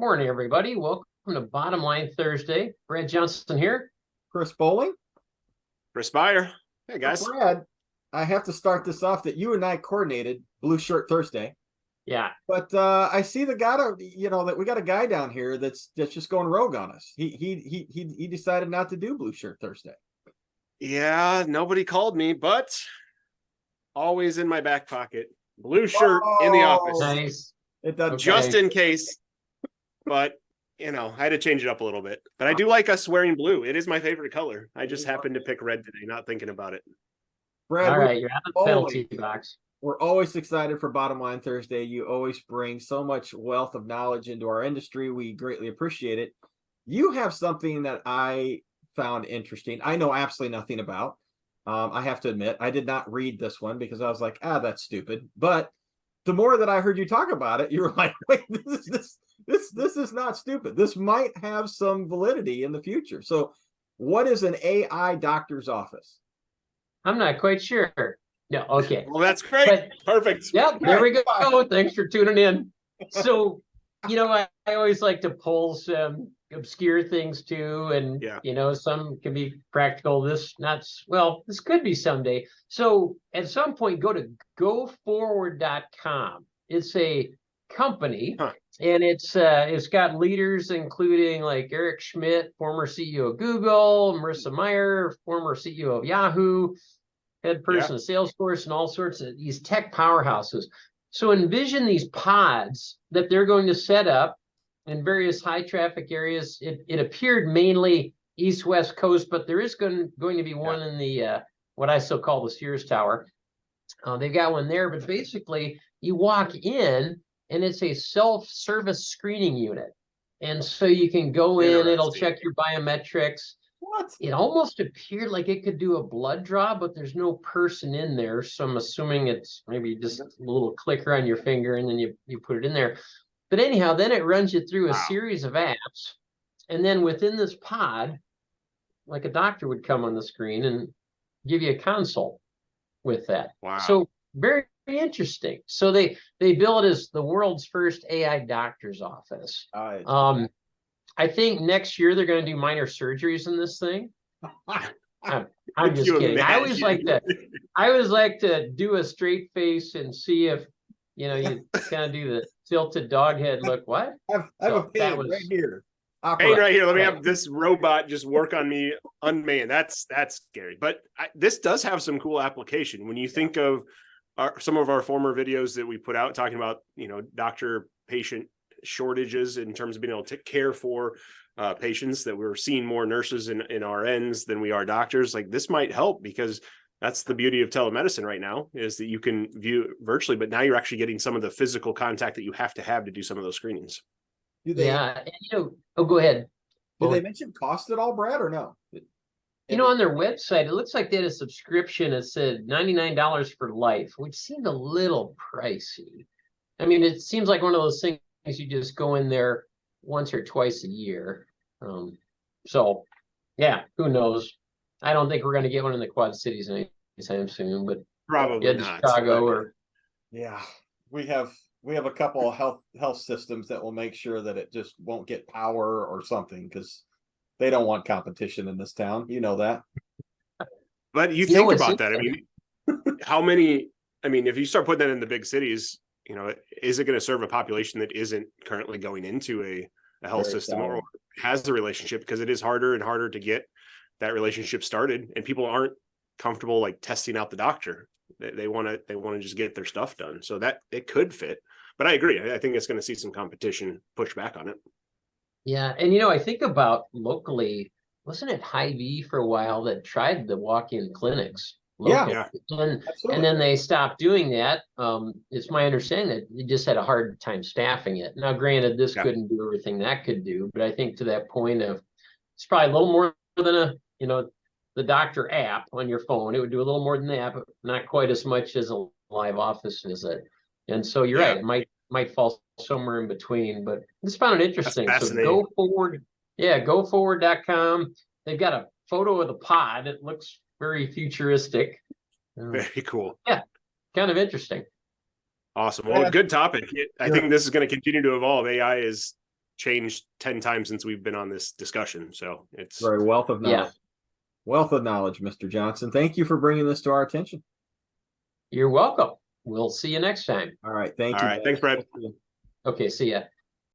Morning, everybody. Welcome to Bottom Line Thursday. Brad Johnson here. Chris Bowling. Chris Meyer. Hey, guys. Brad, I have to start this off that you and I coordinated Blue Shirt Thursday. Yeah. But I see that we got a guy down here that's just going rogue on us. He decided not to do Blue Shirt Thursday. Yeah, nobody called me, but always in my back pocket. Blue shirt in the office. Nice. It does Just in case. But, I had to change it up a little bit. But I do like us wearing blue. It is my favorite color. I just happened to pick red today, not thinking about it. Brad, all right, you're out of the penalty box. We're always excited for Bottom Line Thursday. You always bring so much wealth of knowledge into our industry. We greatly appreciate it. You have something that I found interesting. I know absolutely nothing about. I have to admit, I did not read this one because I was like, that's stupid. But the more that I heard you talk about it, you were like, wait, this is not stupid. This might have some validity in the future. So what is an AI doctor's office? I'm not quite sure. No, okay. Well, that's great. Perfect. Yep, there we go. Thanks for tuning in. So, I always like to pull some obscure things too, and some can be practical. This could be someday. So at some point, go to goforward.com. It's a company, and it's got leaders including like Eric Schmidt, former CEO of Google, Marissa Mayer, former CEO of Yahoo, head person of Salesforce, and all sorts of these tech powerhouses. So envision these pods that they're going to set up in various high traffic areas. It appeared mainly East-West Coast, but there is going to be one in the what I still call the Sears Tower. They've got one there, but basically you walk in and it's a self-service screening unit. And so you can go in, it'll check your biometrics. What? It almost appeared like it could do a blood draw, but there's no person in there. So I'm assuming it's maybe just a little clicker on your finger and then you put it in there. But anyhow, then it runs you through a series of apps. And then within this pod, like a doctor would come on the screen and give you a consult with that. Wow. So very, very interesting. So they bill it as the world's first AI doctor's office. I think next year they're going to do minor surgeries in this thing. I'm just kidding. I always like to do a straight face and see if you kind of do the tilted dog head look. What? I have a pain right here. Pain right here. Let me have this robot just work on me unmanned. That's scary. But this does have some cool application. When you think of some of our former videos that we put out talking about, doctor-patient shortages in terms of being able to take care for patients, that we're seeing more nurses and RNs than we are doctors. Like this might help because that's the beauty of telemedicine right now, is that you can view virtually, but now you're actually getting some of the physical contact that you have to do some of those screenings. Go ahead. Did they mention cost at all, Brad, or no? On their website, it looks like they had a subscription that said $99 for life, which seemed a little pricey. I mean, it seems like one of those things you just go in there once or twice a year. Who knows? I don't think we're going to get one in the Quad Cities anytime soon, but probably not. Chicago we have a couple of health systems that will make sure that it just won't get power or something because they don't want competition in this town. You know that. But you think about that. I mean, if you start putting that in the big cities, is it going to serve a population that isn't currently going into a health system or has the relationship? Because it is harder and harder to get that relationship started, and people aren't comfortable like testing out the doctor. They want to just get their stuff done. So that it could fit. But I agree. I think it's going to see some competition push back on it. Yeah, and I think about locally, wasn't it Hy-Vee for a while that tried the walk-in clinics? Yeah. And then they stopped doing that. It's my understanding that they just had a hard time staffing it. Now, granted, this couldn't do everything that could do, but I think to that point of it's probably a little more than the doctor app on your phone. It would do a little more than that, but not quite as much as a live office visit. And so you're right, it might fall somewhere in between, but this found it interesting. So go forward. Yeah, goforward.com. They've got a photo of the pod. It looks very futuristic. Very cool. Yeah, kind of interesting. Awesome. Well, good topic. I think this is going to continue to evolve. AI is changed 10 times since we've been on this discussion. So it's Very wealth of knowledge. Wealth of knowledge, Mr. Johnson. Thank you for bringing this to our attention. You're welcome. We'll see you next time. All right. Thank all you. right. Thanks, Brad. Okay, see ya.